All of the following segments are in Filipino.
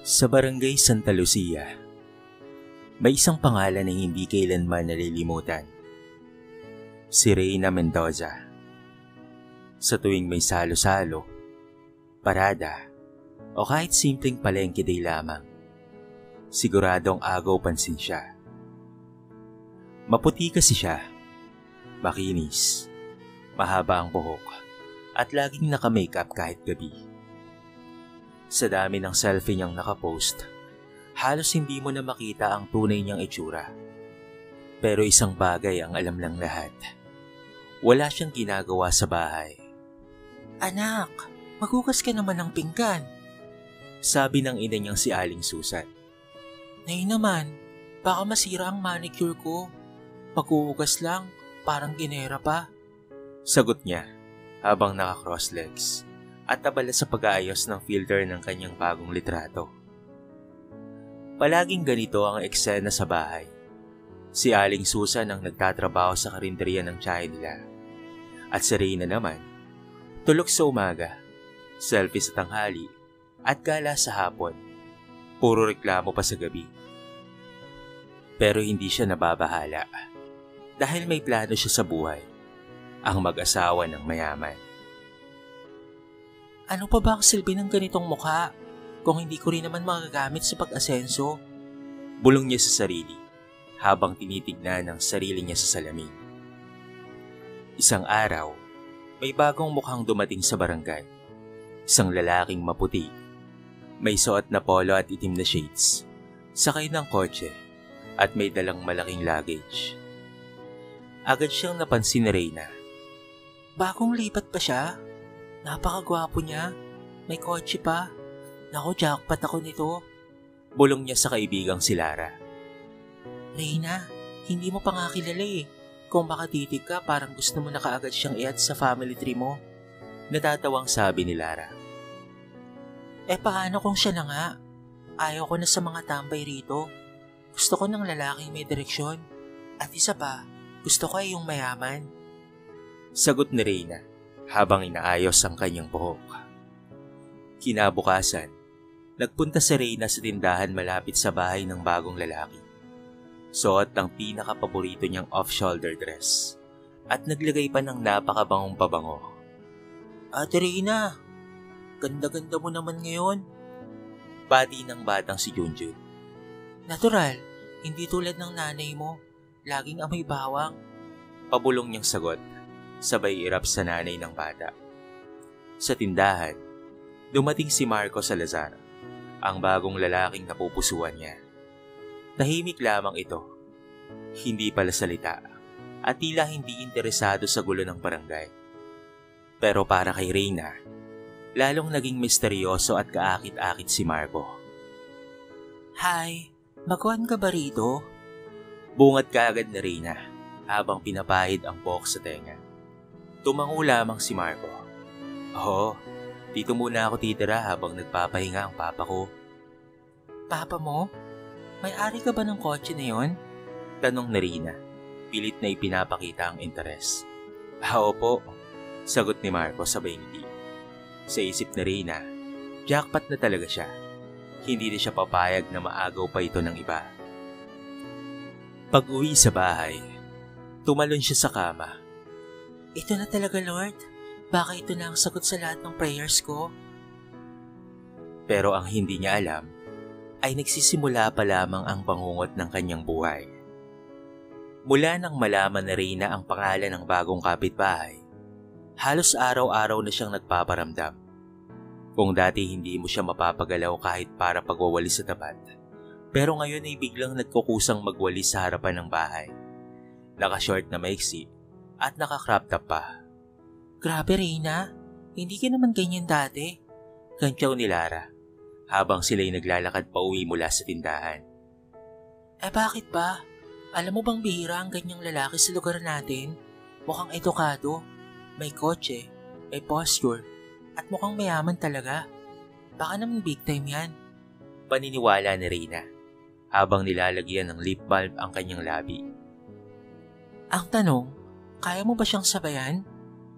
Sa Barangay Santa Lucia, may isang pangalan na hindi kailanman nalilimutan. Si Reyna Mendoza. Sa tuwing may salo-salo, parada, o kahit simpleng palengke day lamang, siguradong agaw pansin siya. Maputi kasi siya, makinis, mahaba ang buhok, at laging naka-makeup kahit gabi. Sa dami ng selfie niyang nakapost, halos hindi mo na makita ang tunay niyang itsura. Pero isang bagay ang alam ng lahat. Wala siyang ginagawa sa bahay. Anak, maghugas ka naman ng pinggan. Sabi ng ina niyang si Aling Susan. Nay naman, baka masira ang manicure ko. Maghuhugas lang, parang ginera pa. Sagot niya habang naka-cross legs at abala sa pag-aayos ng filter ng kanyang bagong litrato. Palaging ganito ang eksena sa bahay. Si Aling Susan ang nagtatrabaho sa karinderya ng tiyahin nila. At si Reyna naman, tulog sa umaga, selfie sa tanghali, at gala sa hapon. Puro reklamo pa sa gabi. Pero hindi siya nababahala dahil may plano siya sa buhay, ang mag-asawa ng mayaman. Ano pa ba ang silbi ng ganitong mukha kung hindi ko rin naman magagamit sa pag-asenso? Bulong niya sa sarili habang tinitignan ang sarili niya sa salamin. Isang araw, may bagong mukhang dumating sa barangay. Isang lalaking maputi, may suot na polo at itim na shades, sakay ng kotse at may dalang malaking luggage. Agad siyang napansin ni Reyna. Bagong lipat pa siya? Napakagwapo niya. May kotse pa. Naku, jackpot ako nito. Bulong niya sa kaibigang si Lara. Reyna, hindi mo pa nga kilala eh. Kung makatitig ka, parang gusto mo na kaagad siyang i-add sa family tree mo. Natatawang sabi ni Lara. Paano kung siya na nga? Ayaw ko na sa mga tambay rito. Gusto ko ng lalaking may direksyon. At isa pa, gusto ko ay yung mayaman. Sagot ni Reyna habang inaayos ang kanyang buhok. Kinabukasan, nagpunta si Reyna sa tindahan malapit sa bahay ng bagong lalaki. Suot ang pinaka-paborito niyang off-shoulder dress at naglagay pa ng napakabangong pabango. Ate Reyna, ganda-ganda mo naman ngayon. Bati ng batang si Junjun. Natural, hindi tulad ng nanay mo. Laging amoy bawang. Pabulong niyang sagot, sabay irap sa nanay ng bata. Sa tindahan, dumating si Marco Salazar, ang bagong lalaking napupusuan niya. Tahimik lamang ito, hindi pala salita, at tila hindi interesado sa gulo ng barangay. Pero para kay Reyna, lalong naging misteryoso at kaakit-akit si Marco. Hi, makuhan ka ba rito? Bungat kaagad na Reyna habang pinapahid ang buhok sa tenga. Tumango lamang si Marco. Oo, dito muna ako titira habang nagpapahinga ang papa ko. Papa mo? May-ari ka ba ng kotse na yon? Tanong ni Reyna, pilit na ipinapakita ang interes. Opo, sagot ni Marco sabay ngiti. Sa isip ni Reyna, jackpot na talaga siya. Hindi na siya papayag na maagaw pa ito ng iba. Pag-uwi sa bahay, tumalon siya sa kama. Ito na talaga, Lord. Baka ito na ang sagot sa lahat ng prayers ko. Pero ang hindi niya alam ay nagsisimula pa lamang ang bangungot ng kanyang buhay. Mula nang malaman na Reyna ang pangalan ng bagong kapitbahay, halos araw-araw na siyang nagpaparamdam. Kung dati hindi mo siya mapapagalaw kahit para pagwawalis sa tapat, pero ngayon ay biglang nagkukusang magwalis sa harapan ng bahay. Naka-short na maiksi at naka-crop top pa. Grabe Reyna, hindi ka naman ganyan dati. Kantyaw ni Lara habang sila'y naglalakad pa uwi mula sa tindahan. Bakit ba? Alam mo bang bihira ang ganyang lalaki sa lugar natin? Mukhang edukado, may kotse, may posture, at mukhang mayaman talaga. Baka naman big time yan. Paniniwala ni Reyna habang nilalagyan ng lip balm ang kanyang labi. Ang tanong, kaya mo ba siyang sabayan?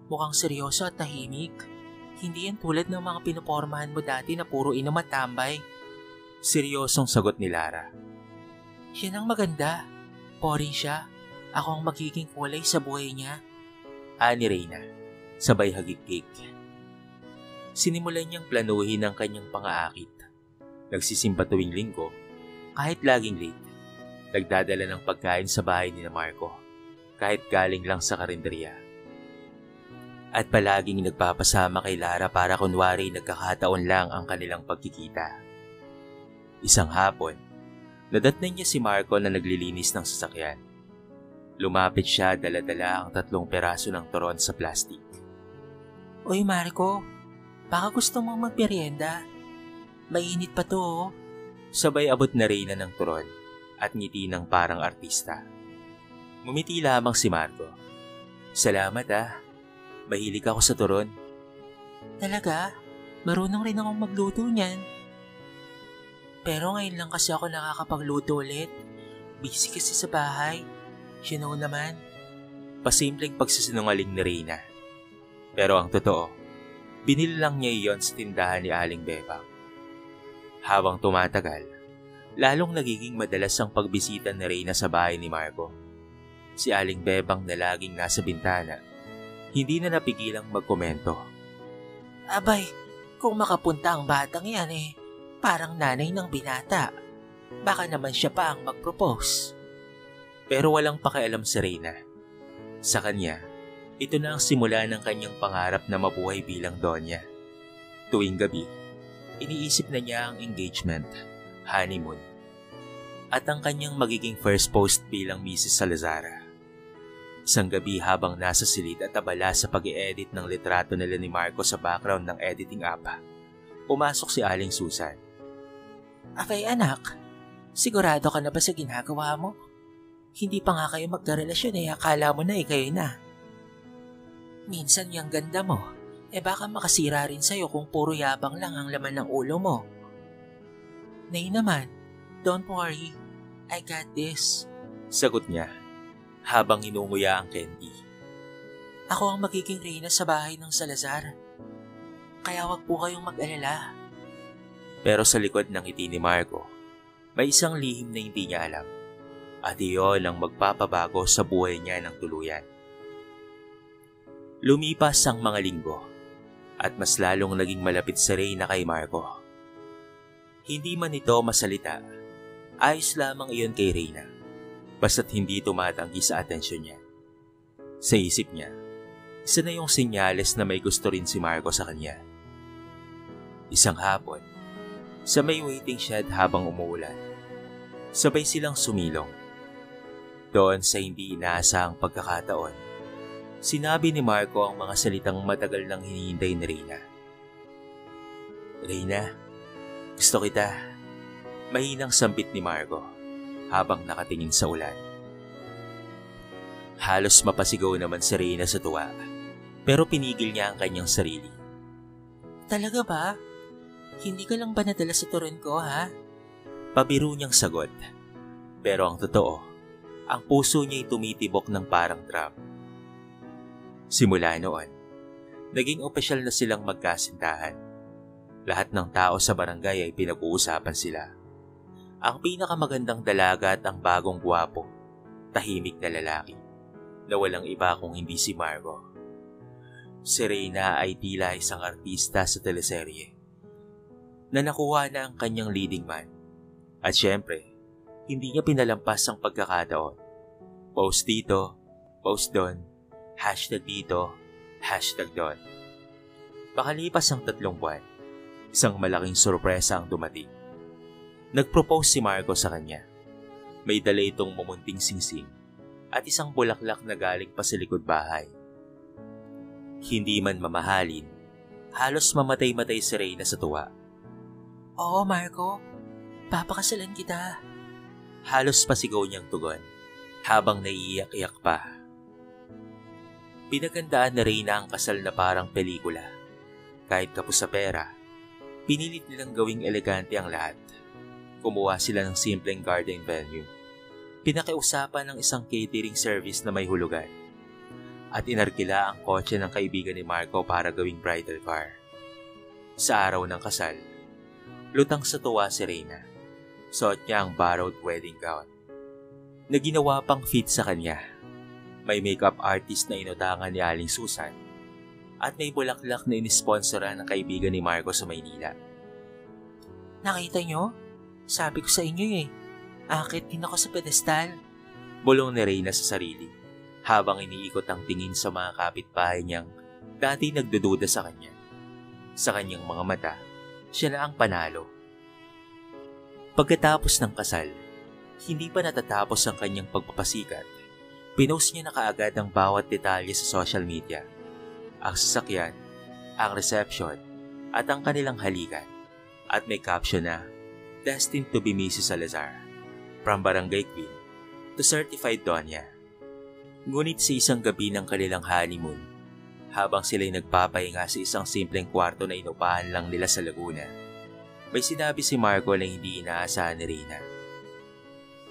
Mukhang seryoso at tahimik. Hindi yan tulad ng mga pinopormahan mo dati na puro inom at tambay. Seryosong sagot ni Lara. Yan ang maganda. Poring siya. Ako ang magiging kulay sa buhay niya. Ani Reyna, sabay hagikik. Sinimulan niyang planuhin ang kanyang pang-aakit. Nagsisimba tuwing linggo, kahit laging late. Nagdadala ng pagkain sa bahay ni Marco, kahit galing lang sa karinderya. At palaging nagpapasama kay Lara para kunwari nagkakataon lang ang kanilang pagkikita. Isang hapon, nadatnan niya si Marco na naglilinis ng sasakyan. Lumapit siya, dala-dala ang 3 peraso ng turon sa plastic. Uy Marco, baka gusto mong magmerienda. Mainit pa to oh. Sabay abot na Reyna ng turon at ngiti ng parang artista. Ngumiti lamang si Marco. Salamat mahilig ako sa turon. Talaga? Marunong rin akong magluto niyan. Pero ngayon lang kasi ako nakakapagluto ulit. Busy kasi sa bahay. You know naman. Pasimpleng pagsisinungaling ni Reyna. Pero ang totoo, binili lang niya iyon sa tindahan ni Aling Bebang. Habang tumatagal, lalong nagiging madalas ang pagbisita ni Reyna sa bahay ni Marco. Si Aling Bebang na laging nasa bintana, hindi na napigilang magkomento. Abay, kung makapunta ang batang yan parang nanay ng binata. Baka naman siya pa ang mag-propose. Pero walang pakialam si Reyna. Sa kanya, ito na ang simula ng kanyang pangarap na mabuhay bilang donya. Tuwing gabi, iniisip na niya ang engagement, honeymoon, at ang kanyang magiging first post bilang Mrs. Salazar. Isang gabi habang nasa silid at abala sa pag-i-edit ng litrato nila ni Marco sa background ng editing app, pumasok si Aling Susan. Abay anak, sigurado ka na ba sa ginagawa mo? Hindi pa nga kayo magkarelasyon akala mo na kayo na. Minsan yung ganda mo, baka makasira rin sa'yo kung puro yabang lang ang laman ng ulo mo. Nay naman, don't worry, I got this. Sagot niya, habang inunguya ang candy. Ako ang magiging reyna sa bahay ng Salazar. Kaya wag po kayong mag-alala. Pero sa likod ng ngiti ni Marco, may isang lihim na hindi niya alam. At iyon ang magpapabago sa buhay niya ng tuluyan. Lumipas ang mga linggo at mas lalong naging malapit si Reyna kay Marco. Hindi man ito masalita, ayos lamang iyon kay Reyna, basta't hindi tumatanggi sa atensyon niya. Sa isip niya, isa na yung senyales na may gusto rin si Marco sa kanya. Isang hapon, sa may waiting shed habang umuulan, sabay silang sumilong. Doon sa hindi inaasahang pagkakataon, sinabi ni Marco ang mga salitang matagal nang hinihintay ni Reyna. Reyna, gusto kita. Mahinang sambit ni Marco habang nakatingin sa ulan. Halos mapasigaw naman si Reyna sa tuwa, pero pinigil niya ang kanyang sarili. Talaga ba? Hindi ka lang ba nadala sa turon ko Pabiro niyang sagot. Pero ang totoo, ang puso niya'y tumitibok ng parang drum. Simula noon, naging opisyal na silang magkasintahan. Lahat ng tao sa barangay ay pinag-uusapan sila. Ang pinakamagandang dalaga at ang bagong gwapo, tahimik na lalaki, na walang iba kung hindi si Marco. Si Reyna ay tila isang artista sa teleserye, na nakuha na ang kanyang leading man. At syempre, hindi niya pinalampas ang pagkakataon. Post dito, post doon, hashtag dito, hashtag doon. Pakalipas ang 3 buwan, isang malaking sorpresa ang dumating. Nag-propose si Marco sa kanya. May dala itong mumunting singsing at isang bulaklak na galing pa sa likod bahay. Hindi man mamahalin, halos mamatay-matay si Reyna sa tuwa. Oo Marco, papakasalan kita. Halos pasigaw niyang tugon habang naiiyak-iyak pa. Pinagandaan na Reyna ang kasal na parang pelikula. Kahit kapos sa pera, pinilit nilang gawing elegante ang lahat. Kumuha sila ng simpleng garden venue. Pinakiusapan ng isang catering service na may hulugan. At inarkila ang kotse ng kaibigan ni Marco para gawing bridal car. Sa araw ng kasal, lutang sa tuwa si Reyna Suot niya ang borrowed wedding gown na ginawa pang fit sa kanya. May makeup artist na inutangan ni Aling Susan at may bulaklak na inisponsora ng kaibigan ni Marco sa Maynila. Nakita nyo? Sabi ko sa inyo eh. Akit din ako sa pedestal. Bulong ni Reyna sa sarili habang iniikot ang tingin sa mga kapitbahay niyang dati nagdududa sa kanya. Sa kanyang mga mata, siya na ang panalo. Pagkatapos ng kasal, hindi pa natatapos ang kanyang pagpapasikat. Pinost niya na kaagad ang bawat detalye sa social media. Ang sasakyan, ang reception, at ang kanilang halikan. At may caption na, "Destined to be Mrs. Salazar, from Barangay Queen to Certified Doña." Ngunit sa isang gabi ng kanilang honeymoon, habang sila'y nagpapahinga sa isang simpleng kwarto na inupahan lang nila sa Laguna, may sinabi si Marco na hindi inaasahan ni Reyna.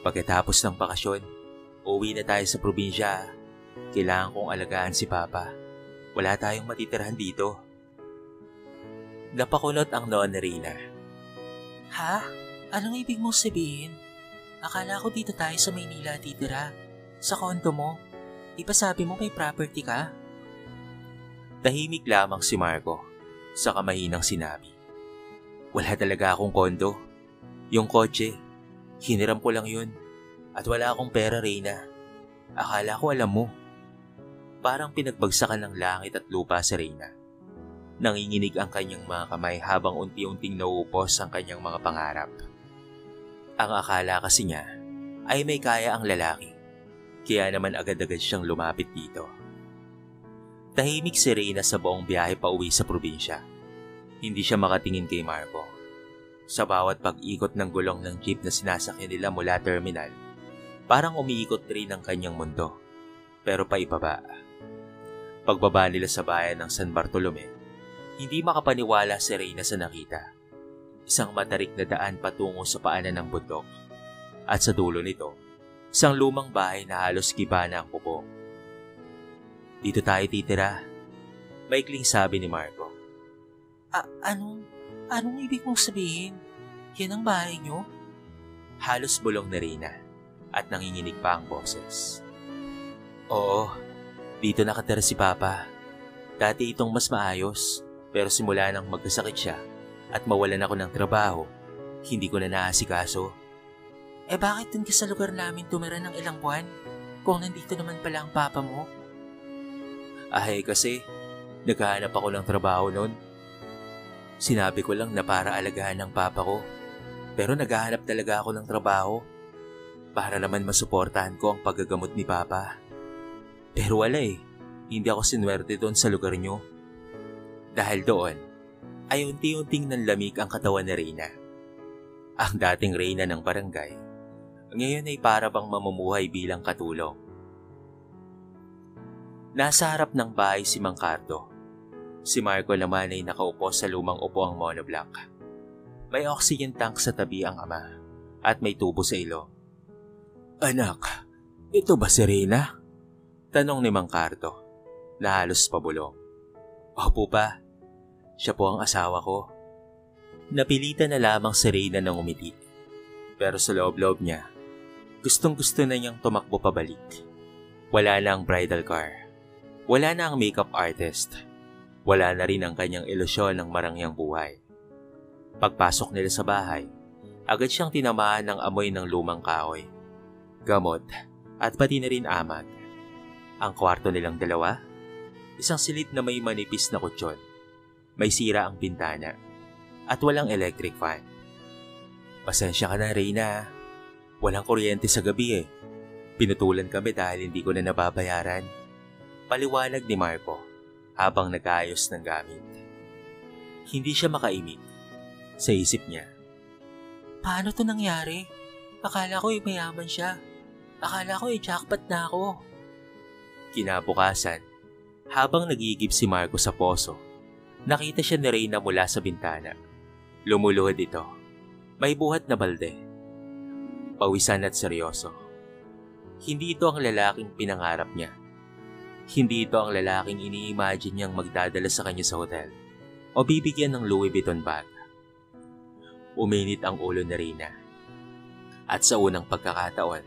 "Pagkatapos ng bakasyon, uwi na tayo sa probinsya. Kailangan kong alagaan si Papa. Wala tayong matitirahan dito." Napakulot ang noon ni Reyna. Ha? Anong ibig mong sabihin? Akala ko dito tayo sa Maynila titira. Sa kondo mo. Di ba sabi mo may property ka? Tahimik lamang si Marco sa kamahinang sinabi. "Wala talaga akong kondo. Yung kotse, hiniram ko lang yun. At wala akong pera, Reyna. Akala ko alam mo." Parang pinagbagsakan ng langit at lupa si Reyna. Nanginginig ang kanyang mga kamay habang unti-unting nauupos ang kanyang mga pangarap. Ang akala kasi niya ay may kaya ang lalaki, kaya naman agad-agad siyang lumapit dito. Tahimik si Reyna sa buong biyahe pa uwi sa probinsya. Hindi siya makatingin kay Marco. Sa bawat pag-ikot ng gulong ng jeep na sinasakyan nila mula terminal, parang umiikot rin ang kanyang mundo, pero paibaba. Pagbaba nila sa bayan ng San Bartolome, hindi makapaniwala si Reyna sa nakita. Isang matarik na daan patungo sa paanan ng bundok. At sa dulo nito, isang lumang bahay na halos kiba na ang pupo. "Dito tayo titira," maikling sabi ni Marco. Anong ibig mong sabihin? Yan ang bahay nyo? Halos bulong ni Reyna at nanginginig pa ang boses. "Oo, dito nakatira si Papa. Dati itong mas maayos. Pero simula nang magkasakit siya at mawalan ako ng trabaho, hindi ko na naasikaso." Eh bakit dun ka sa lugar namin tumira ng ilang buwan? Kung nandito naman pala ang papa mo? Kasi naghahanap ako ng trabaho noon. Sinabi ko lang na para alagahan ng papa ko. Pero naghahanap talaga ako ng trabaho para naman masuportahan ko ang paggagamot ni Papa. Pero wala eh. Hindi ako sinwerte doon sa lugar nyo. Dahil doon, ay unti-unting nanlamig ang katawan ni Reyna. Ang dating Reyna ng barangay, ngayon ay para bang mamumuhay bilang katulong. Nasa harap ng bahay si Mang Cardo. Si Marco naman ay nakaupo sa lumang upuang monoblock. May oxygen tank sa tabi ang ama at may tubo sa ilong. "Anak, ito ba si Reyna?" Tanong ni Mang Cardo na halos pabulong. "Opo pa. Siya po ang asawa ko." Napilitan na lamang si Reyna ng umiti. Pero sa loob-loob niya, gustong-gusto na niyang tumakbo pabalik. Wala na ang bridal car. Wala na ang makeup artist. Wala na rin ang kanyang ilusyon ng marangyang buhay. Pagpasok nila sa bahay, agad siyang tinamaan ng amoy ng lumang kahoy, gamot, at pati na rin amag. Ang kwarto nilang dalawa, isang silid na may manipis na kutsyon. May sira ang bintana at walang electric fan. "Pasensya ka na, Reyna. Walang kuryente sa gabi eh. Pinutulan kami dahil hindi ko na nababayaran." Paliwanag ni Marco habang nag-aayos ng gamit. Hindi siya makaimik. Sa isip niya, Paano to nangyari? Akala ko mayaman siya. Akala ko jackpot na ako. Kinabukasan, habang nagigib si Marco sa poso, nakita siya ni Reyna mula sa bintana. Lumuluhod ito. May buhat na balde. Pawisan at seryoso. Hindi ito ang lalaking pinangarap niya. Hindi ito ang lalaking ini-imagine niyang magdadala sa kanya sa hotel o bibigyan ng Louis Vuitton bag. Uminit ang ulo ni Reyna. At sa unang pagkakataon,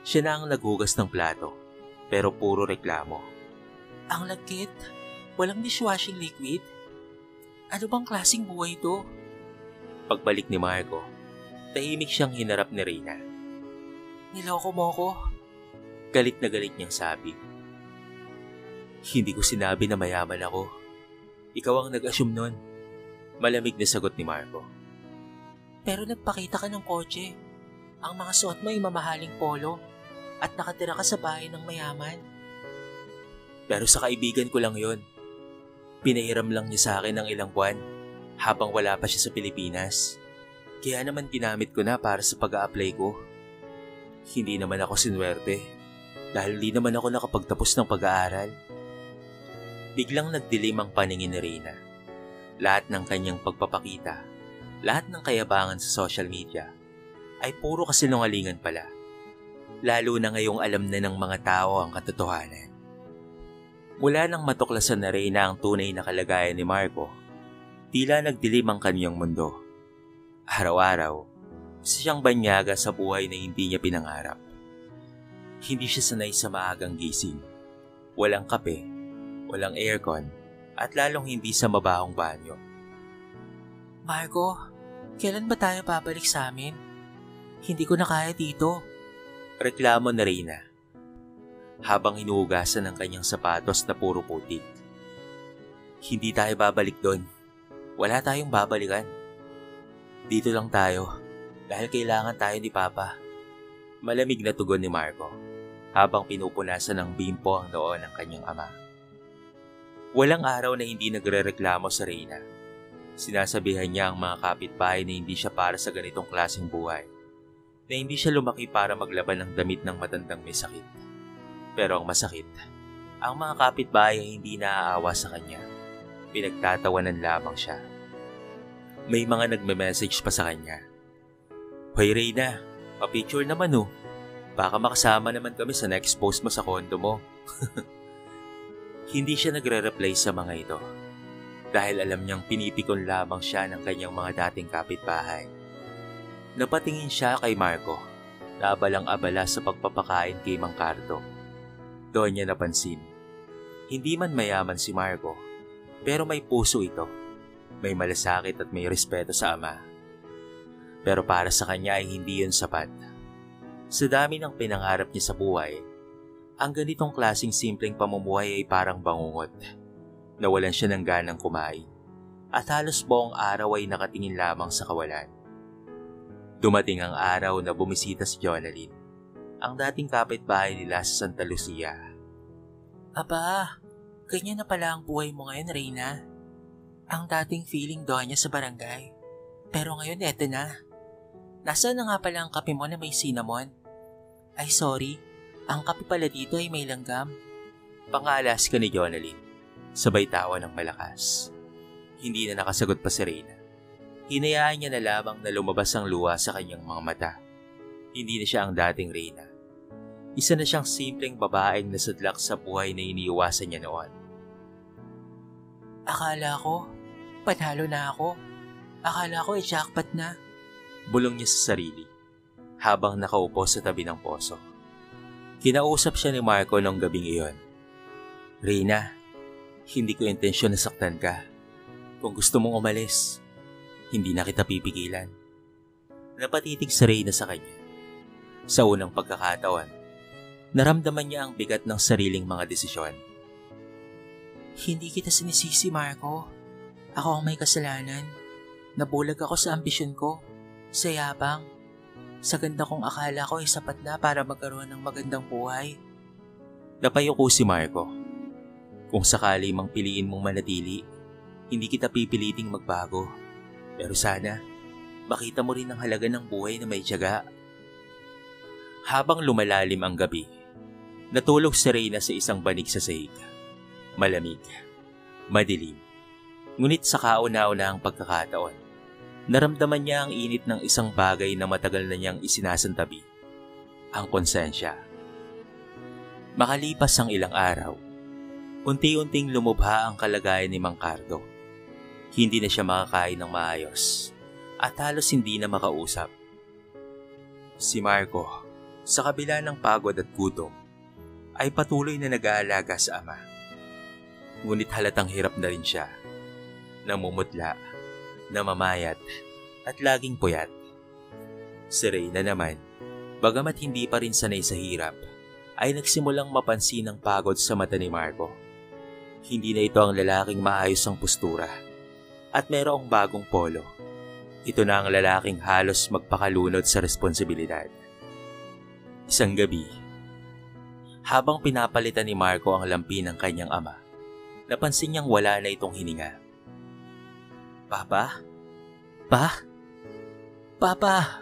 siya na ang naghugas ng plato, pero puro reklamo. Ang lagkit, walang dishwashing liquid. Ano bang klaseng buhay ito? Pagbalik ni Marco, tahimik siyang hinarap ni Reyna. Niloko mo ko? Galit na galit niyang sabi. Hindi ko sinabi na mayaman ako. Ikaw ang nag-assume nun. Malamig na sagot ni Marco. Pero nagpakita ka ng kotse. Ang mga suot mo ay mamahaling polo at nakatira ka sa bahay ng mayaman. Pero sa kaibigan ko lang yon. Pinahiram lang niya sa akin ng ilang buwan habang wala pa siya sa Pilipinas. Kaya naman ginamit ko na para sa pag-a-apply ko. Hindi naman ako sinwerte dahil di naman ako nakapagtapos ng pag-aaral. Biglang nagdilim ang paningin ni Reyna. Lahat ng kanyang pagpapakita, lahat ng kayabangan sa social media ay puro kasinungalingan pala. Lalo na ngayong alam na ng mga tao ang katotohanan. Mula nang matuklasan na Reyna ang tunay na kalagayan ni Marco, tila nagdilim ang kanyang mundo. Araw-araw, isa siyang banyaga sa buhay na hindi niya pinangarap. Hindi siya sanay sa maagang gising. Walang kape, walang aircon, at lalong hindi sa mabahong banyo. Marco, kailan ba tayo babalik sa amin? Hindi ko na kaya dito. Reklamo na Reyna habang hinuhugasan ng kanyang sapatos na puro putik. Hindi tayo babalik doon. Wala tayong babalikan. Dito lang tayo dahil kailangan tayo ni Papa. Malamig na tugon ni Marco habang pinupunasan ng bimpo ang noo ng kanyang ama. Walang araw na hindi nagrereklamo sa Reyna. Sinasabihan niya ang mga kapitbahay na hindi siya para sa ganitong klaseng buhay. Na hindi siya lumaki para maglaban ng damit ng matandang may sakit. Pero ang masakit, ang mga kapitbahay ay hindi naaawa sa kanya. Pinagtatawanan lamang siya. May mga nagme-message pa sa kanya. Hoy Reyna, pa-picture naman oh. Baka makasama naman kami sa next post mo sa condo mo. Hindi siya nagre-reply sa mga ito. Dahil alam niyang pinipikon lamang siya ng kanyang mga dating kapitbahay. Napatingin siya kay Marco na abalang-abala sa pagpapakain kay Mang Cardo. Doon niya napansin. Hindi man mayaman si Marco, pero may puso ito. May malasakit at may respeto sa ama. Pero para sa kanya ay hindi yun sapat. Sa dami ng pinangarap niya sa buhay, ang ganitong klaseng simpleng pamumuhay ay parang bangungot. Nawalan siya ng ganang kumain at halos buong araw ay nakatingin lamang sa kawalan. Dumating ang araw na bumisita si Jonalyn, ang dating kapitbahay nila sa Santa Lucia. Aba, ganyan na pala ang buhay mo ngayon, Reyna. Ang dating feeling doon niya sa barangay. Pero ngayon eto na. Nasaan na nga pala ang kape mo na may cinnamon? Ay sorry, ang kape pala dito ay may langgam. Pangalas ka ni Jonalyn, sabay tawa ng malakas. Hindi na nakasagot pa si Reyna. Hinayaan niya na lamang na lumabas ang luha sa kanyang mga mata. Hindi na siya ang dating Reyna. Isa na siyang simpleng babaeng nasadlak sa buhay na iniiwasan niya noon. Akala ko, panalo na ako. Akala ko jackpot na. Bulong niya sa sarili habang nakaupo sa tabi ng poso. Kinausap siya ni Marco noong gabing iyon. Reyna, hindi ko intensyon na saktan ka. Kung gusto mong umalis, hindi na kita pipigilan. Napatitig si Reyna sa kanya. Sa unang pagkakataon, naramdaman niya ang bigat ng sariling mga desisyon. Hindi kita sinisisi, Marco. Ako ang may kasalanan. Nabulag ako sa ambisyon ko, sa yabang. Sa ganda kong akala ko ay sapat na para magkaroon ng magandang buhay. Napayuko si Marco. Kung sakali mang piliin mong manatili, hindi kita pipiliting magbago. Pero sana, makita mo rin ang halaga ng buhay na may tiyaga. Habang lumalalim ang gabi, natulog si Reyna sa isang banig sa sahig. Malamig, madilim. Ngunit sa kauna-unahang pagkakataon, naramdaman niya ang init ng isang bagay na matagal na niyang isinasantabi. Ang konsensya. Makalipas ang ilang araw, unti-unting lumubha ang kalagayan ni Mang Cardo. Hindi na siya makakain ng maayos at halos hindi na makausap. Si Marco, sa kabila ng pagod at gutom, ay patuloy na nag-aalaga sa ama. Ngunit halatang hirap na rin siya, namumutla, namamayat, at laging puyat. Si Reyna naman, bagamat hindi pa rin sanay sa hirap, ay nagsimulang mapansin ang pagod sa mata ni Marco. Hindi na ito ang lalaking maayos ang postura at mayroong bagong polo. Ito na ang lalaking halos magpakalunod sa responsibilidad. Isang gabi, habang pinapalitan ni Marco ang lampi ng kanyang ama, napansin niyang wala na itong hininga. "Papa? Pa? Papa!"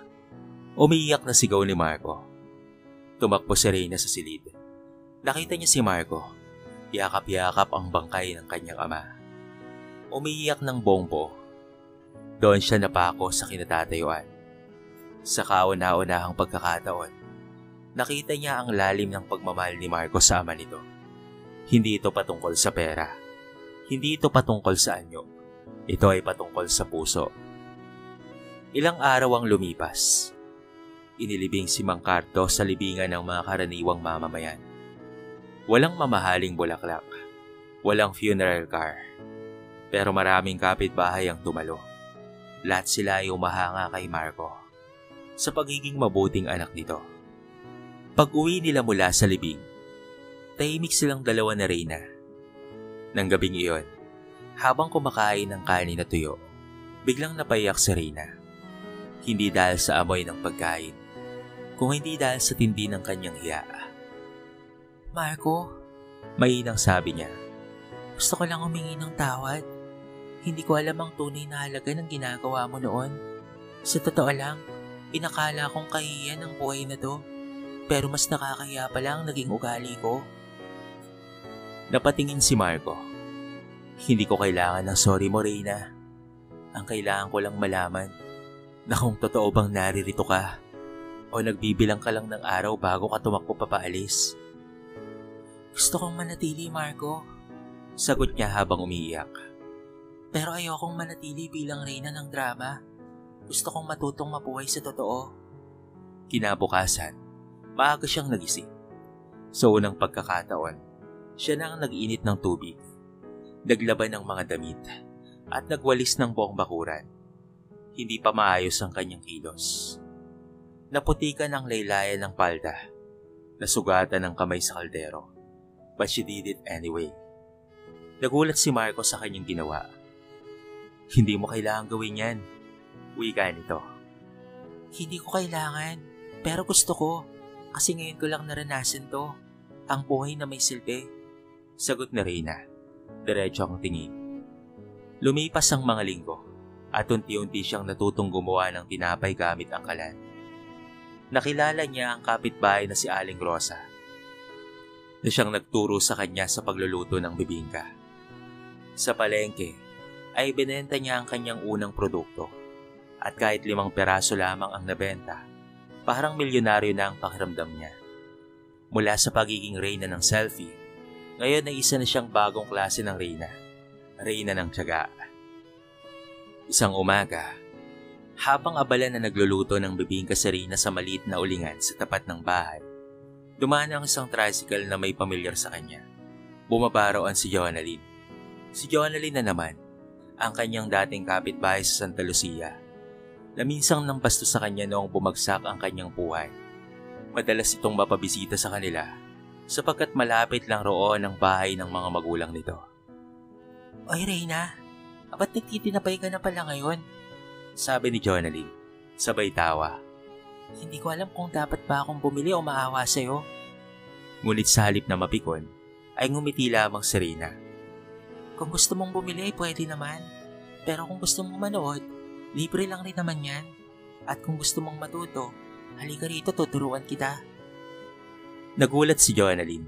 Umiiyak na sigaw ni Marco. Tumakbo si Reyna sa silid. Nakita niya si Marco. Yakap-yakap ang bangkay ng kanyang ama. Umiiyak ng bongpo. Doon siya napako sa kinatatayuan. Sa kauna-unahang pagkakataon, nakita niya ang lalim ng pagmamahal ni Marco sa ama nito. Hindi ito patungkol sa pera. Hindi ito patungkol sa anyo. Ito ay patungkol sa puso. Ilang araw ang lumipas. Inilibing si Mang Cardo sa libingan ng mga karaniwang mamamayan. Walang mamahaling bulaklak. Walang funeral car. Pero maraming kapitbahay ang tumalo. Lahat sila ay umahanga kay Marco sa pagiging mabuting anak nito. Pag-uwi nila mula sa libing, tahimik silang dalawa na Reyna. Nang gabing iyon, habang kumakain ng kanin na tuyo, biglang napaiyak si Reyna. Hindi dahil sa amoy ng pagkain, kung hindi dahil sa tindi ng kanyang hiya. "Marco, Mainang sabi niya. gusto ko lang humingi ng tawad. Hindi ko alam ang tunay na halaga ng ginagawa mo noon. Sa totoo lang, inakala kong kahihiyan ang buhay na to. Pero mas nakakahiya pala ang naging ugali ko." Napatingin si Marco. "Hindi ko kailangan ng sorry mo, Reyna. Ang kailangan ko lang malaman na kung totoo bang naririto ka o nagbibilang ka lang ng araw bago ka tumakbo papaalis." "Gusto kong manatili, Marco. Sagot niya habang umiiyak. Pero ayokong manatili bilang Reyna ng drama. Gusto kong matutong mabuhay sa totoo." Kinabukasan, maaga siyang nagising. Sa unang pagkakataon, siya na ang nag-init ng tubig, naglaban ng mga damit, at nagwalis ng buong bakuran. Hindi pa maayos ang kanyang kilos. Naputikan ang laylayan ng palda, nasugatan ng kamay sa kaldero, but she did it anyway. Nagulat si Marco sa kanyang ginawa. "Hindi mo kailangan gawin yan," wika nito. "Hindi ko kailangan, pero gusto ko. Kasi ngayon ko lang naranasan to. Ang buhay na may silbi." Sagot na Reyna. Diretso ang tingin. Lumipas ang mga linggo at unti-unti siyang natutong gumawa ng tinapay gamit ang kalan. Nakilala niya ang kapitbahay na si Aling Rosa, na siyang nagturo sa kanya sa pagluluto ng bibingka. Sa palengke ay binenta niya ang kanyang unang produkto at kahit 5 peraso lamang ang nabenta, parang milyonaryo na ang pakiramdam niya. Mula sa pagiging Reyna ng selfie, ngayon ay isa na siyang bagong klase ng Reyna, Reyna ng tiyaga. Isang umaga, habang abala na nagluluto ng bibingka si Reyna sa maliit na ulingan sa tapat ng bahay, dumaan ang isang tricycle na may pamilyar sa kanya. Bumaba roon si Jonalyn. Si Jonalyn na naman, ang kanyang dating kapitbahay sa Santa Lucia, na minsang nang bastos sa kanya noong bumagsak ang kanyang buhay. Madalas itong mapabisita sa kanila sapagkat malapit lang roon ang bahay ng mga magulang nito. "Oy, Reyna, ba't nagtitinapay ka na pala ngayon?" Sabi ni Jonalyn, sabay tawa. "Hindi ko alam kung dapat ba akong bumili o maawa sa'yo." Ngunit sa halip na mapikon, ay ngumiti lamang si Reyna. "Kung gusto mong bumili ay pwede naman. Pero kung gusto mong manood, libre lang rin naman yan. At kung gusto mong matuto, halika rito, tuturuan kita." Nagulat si Jonalyn.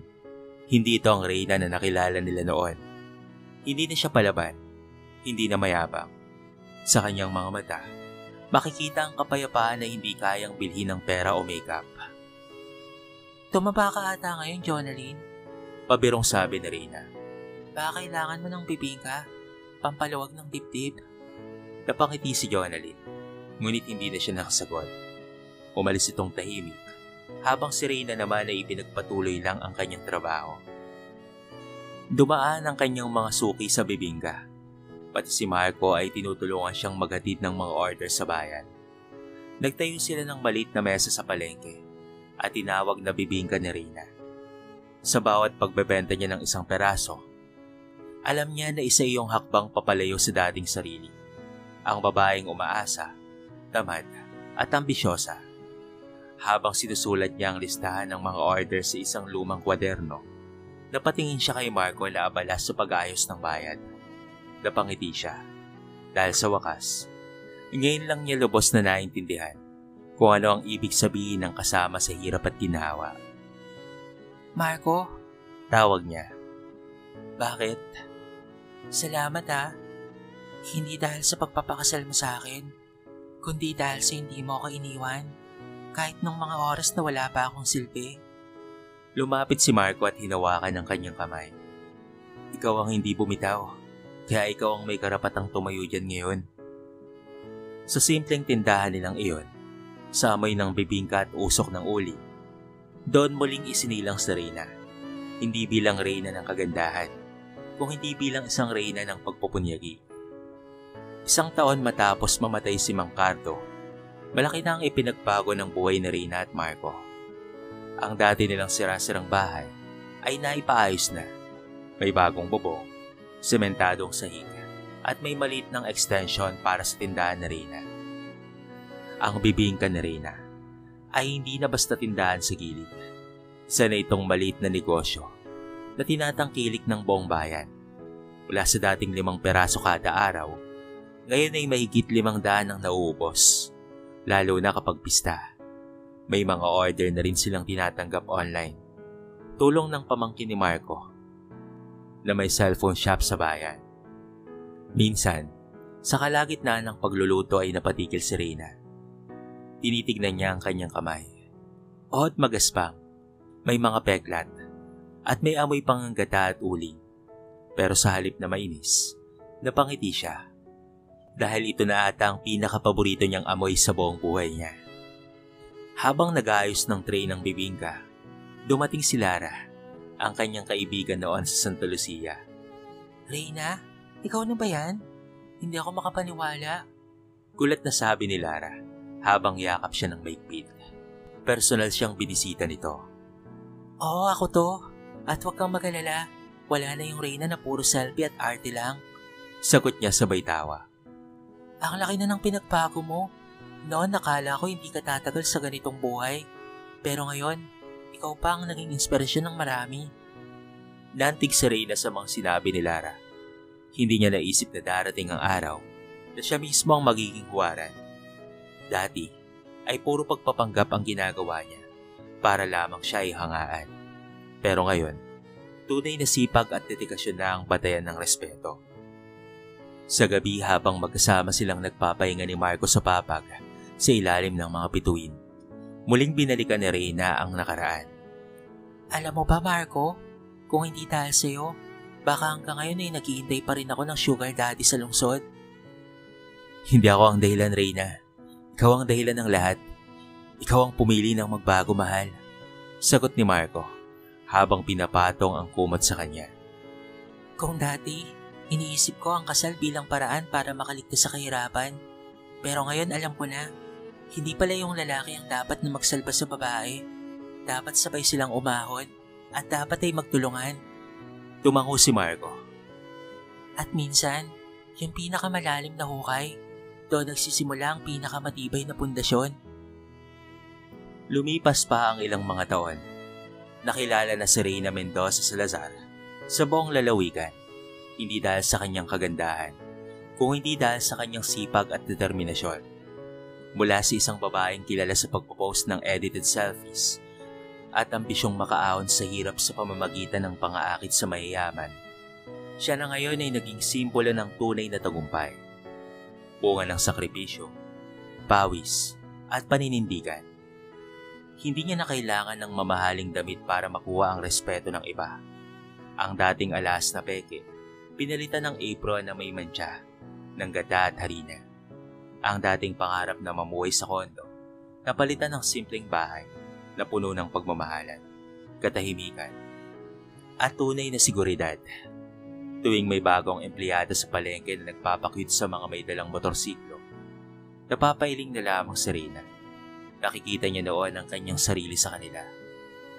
Hindi ito ang Reyna na nakilala nila noon. Hindi na siya palaban, hindi na mayabang. Sa kanyang mga mata, makikita ang kapayapaan na hindi kayang bilhin ng pera o makeup. "Tumaba ka ata ngayon, Jonalyn." Pabirong sabi ni Reyna. "Baka kailangan mo ng bibingka, pampaluwag ng dibdib." Napangiti si Jonalyn, ngunit hindi na siya nakasagot. Umalis itong tahimik, habang si Reyna naman ay ipinagpatuloy lang ang kanyang trabaho. Dumaan ang kanyang mga suki sa bibingka. Pati si Marco ay tinutulungan siyang maghatid ng mga order sa bayan. Nagtayo sila ng maliit na mesa sa palengke at tinawag na bibingka ni Reyna. Sa bawat pagbebenta niya ng isang peraso, alam niya na isa iyong hakbang papalayo sa dating sarili. Ang babaeng umaasa, tamad at ambisyosa. Habang sinusulat niya ang listahan ng mga order sa isang lumang kwaderno, napatingin siya kay Marco na abala sa pag-ayos ng bayad. Napangiti siya dahil sa wakas, ngayon lang niya lubos na naintindihan kung ano ang ibig sabihin ng kasama sa hirap at ginhawa. Marco? Tawag niya. Bakit? Salamat ha. Hindi dahil sa pagpapakasal mo sa akin, kundi dahil sa hindi mo ako iniwan, kahit nung mga oras na wala pa akong silbi. Lumapit si Marco at hinawakan ang kanyang kamay. Ikaw ang hindi bumitaw, kaya ikaw ang may karapatang tumayo dyan ngayon. Sa simpleng tindahan nilang iyon, sa amoy ng bibingka at usok ng uli, doon muling isinilang si Reyna. Hindi bilang Reyna ng kagandahan, kung hindi bilang isang Reyna ng pagpupunyagi. 1 taon matapos mamatay si Mang Cardo, malaki na ang ipinagbago ng buhay ni Reyna at Marco. Ang dati nilang sira-sirang bahay ay naipaayos na. May bagong bubong, sementadong sahig, at may maliit ng extension para sa tindahan ni Reyna. Ang bibingka ni Reyna ay hindi na basta tindahan sa gilid. Isa na itong maliit na negosyo na tinatangkilik ng buong bayan. Mula sa dating 5 peraso kada araw, ngayon ay mahigit 500 ang nauubos, lalo na kapag pista. May mga order na rin silang tinatanggap online. Tulong ng pamangkin ni Marco na may cellphone shop sa bayan. Minsan, sa kalagitnaan ng pagluluto ay napatigil si Reyna. Tinitignan niya ang kanyang kamay. Oot magaspang, may mga peklat, at may amoy pang ang gata at uling. Pero sa halip na mainis, napangiti siya. Dahil ito na ata ang pinakapaborito niyang amoy sa buong buhay niya. Habang nag-aayos ng tray ng bibingka, dumating si Lara, ang kanyang kaibigan noon sa Santa Lucia. Reyna, ikaw na ba yan? Hindi ako makapaniwala. Gulat na sabi ni Lara habang yakap siya ng maigpit. Personal siyang binisita nito. Oo, ako to. At huwag kang mag-alala. Wala na yung Reyna na puro selfie at arte lang. Sagot niya sabay tawa. Ang laki na ng pinagbago mo. Noon nakala ko hindi ka tatagal sa ganitong buhay. Pero ngayon, ikaw pa ang naging inspirasyon ng marami. Nantig si Reyna sa mga sinabi ni Lara. Hindi niya naisip na darating ang araw na siya mismo ang magiging huwaran. Dati ay puro pagpapanggap ang ginagawa niya para lamang siya ay hangaan. Pero ngayon, tunay na sipag at dedikasyon na ang batayan ng respeto. Sa gabi habang magkasama silang nagpapahinga ni Marco sa papag sa ilalim ng mga bituin, muling binalikan ni Reyna ang nakaraan. Alam mo ba Marco, kung hindi dahil sa'yo, baka hanggang ngayon ay naghihintay pa rin ako ng sugar daddy sa lungsod. Hindi ako ang dahilan, Reyna. Ikaw ang dahilan ng lahat. Ikaw ang pumili ng magbago, mahal. Sagot ni Marco habang pinapatong ang kumot sa kanya. Kung dati, iniisip ko ang kasal bilang paraan para makaligtas sa kahirapan. Pero ngayon alam ko na, hindi pala yung lalaki ang dapat na magsalba sa babae. Dapat sabay silang umahon at dapat ay magtulungan. Tumango si Marco. At minsan, yung pinakamalalim na hukay, doon nagsisimula ang pinakamatibay na pundasyon. Lumipas pa ang ilang mga taon. Nakilala na si Reyna Mendoza Salazar sa buong lalawigan. Hindi dahil sa kanyang kagandahan, kung hindi dahil sa kanyang sipag at determinasyon. Mula sa isang babaeng kilala sa pagpopost ng edited selfies at ambisyong makaahon sa hirap sa pamamagitan ng pang-aakit sa mayayaman, siya na ngayon ay naging simbolo ng tunay na tagumpay. Bunga ng sakripisyo, pawis, at paninindigan. Hindi niya na kailangan ng mamahaling damit para makuha ang respeto ng iba. Ang dating alas na peke, pinalitan ng apron na may mantsa, ng gata at harina. Ang dating pangarap na mamuhay sa kondo, napalitan ng simpleng bahay na puno ng pagmamahalan, katahimikan, at tunay na seguridad. Tuwing may bagong empleyado sa palengke na nagpapakyut sa mga may dalang motorsiklo, napapailing na lamang si Reyna. Nakikita niya noon ang kanyang sarili sa kanila.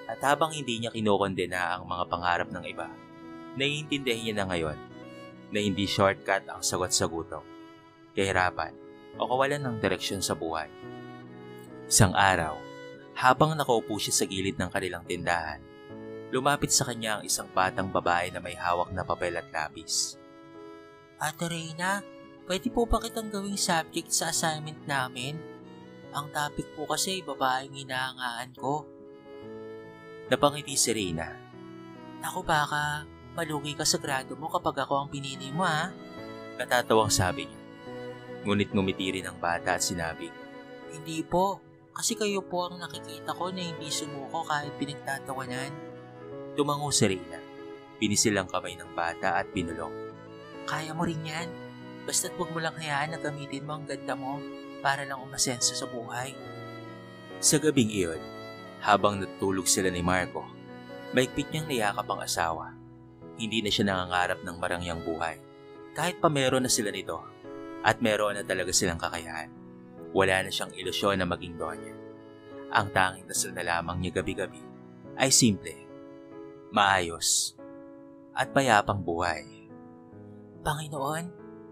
At habang hindi niya kinokondena ang mga pangarap ng iba, naiintindihan niya na ngayon na hindi shortcut ang sagot-sagutong, kahirapan o kawalan ng direksyon sa buhay. Isang araw, habang nakaupo siya sa gilid ng kanilang tindahan, lumapit sa kanya ang isang batang babae na may hawak na papel at lapis. Ate Reyna, pwede po ba kitang gawing subject sa assignment namin? Ang topic po kasi babaeng hinahangaan ko. Napangiti si Reyna. Naku, baka malugi ka sa grado mo kapag ako ang pinili mo, ha? Natatawang sabi niya. Ngunit ngumiti rin ang bata at sinabi, Hindi po, kasi kayo po ang nakikita ko na hindi sumuko kahit pinagtatawanan. Tumango si Reyna. Pinisil ang kamay ng bata at pinulong. Kaya mo rin yan. Basta't huwag mo lang hayaan na gamitin mo ang ganda mo para lang umasenso sa buhay. Sa gabing iyon, habang natutulog sila ni Marco, maigpit niyang niyakap ang asawa. Hindi na siya nangangarap ng marangyang buhay. Kahit pa meron na sila nito, at meron na talaga silang kakayahan, wala na siyang ilusyon na maging donya. Ang tanging dasal na lamang niya gabi-gabi ay simple, maayos, at payapang buhay. Panginoon,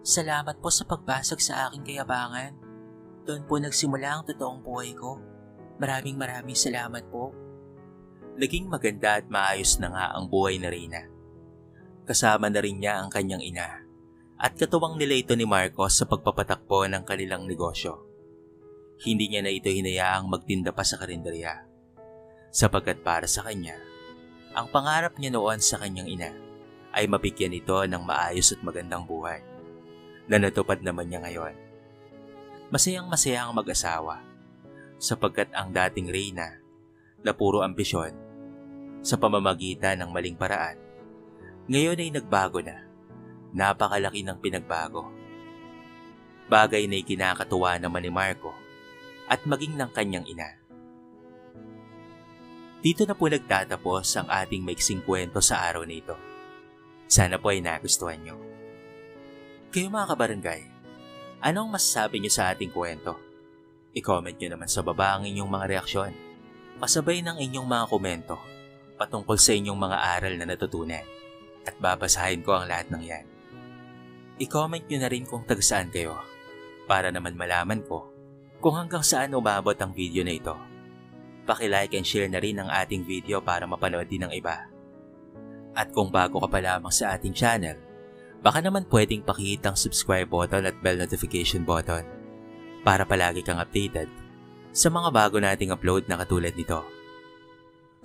salamat po sa pagbasag sa aking kayabangan. Doon po nagsimula ang totoong buhay ko. Maraming salamat po. Naging maganda at maayos na nga ang buhay ni Reyna. Kasama na rin niya ang kanyang ina at katuwang nila ito ni Marcos sa pagpapatakbo ng kanilang negosyo. Hindi niya na ito hinayaang magtinda pa sa karinderya, sapagkat para sa kanya, ang pangarap niya noon sa kanyang ina ay mabigyan ito ng maayos at magandang buhay na natupad naman niya ngayon. Masayang-masaya ang mag-asawa sapagkat ang dating Reyna na puro ambisyon sa pamamagitan ng maling paraan, ngayon ay nagbago na. Napakalaki ng pinagbago. Bagay na ikinakatuwa naman ni Marco at maging ng kanyang ina. Dito na po nagtatapos ang ating maiksing kwento sa araw na ito. Sana po ay nagustuhan nyo. Kayo mga kabarangay, anong masasabi nyo sa ating kwento? I-comment nyo naman sa baba ang inyong mga reaksyon. Kasabay ng inyong mga komento patungkol sa inyong mga aral na natutunan. At babasahin ko ang lahat ng yan. I-comment nyo na rin kung taga-saan kayo para naman malaman ko kung hanggang saan umabot ang video na ito. Paki-like and share na rin ang ating video para mapanood din ng iba. At kung bago ka pa lamang sa ating channel, baka naman pwedeng pakihit ang subscribe button at bell notification button para palagi kang updated sa mga bago nating upload na katulad nito.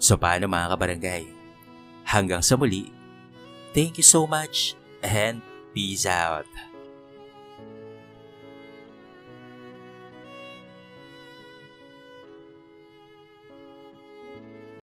So paano mga kabarangay? Hanggang sa muli, thank you so much and peace out.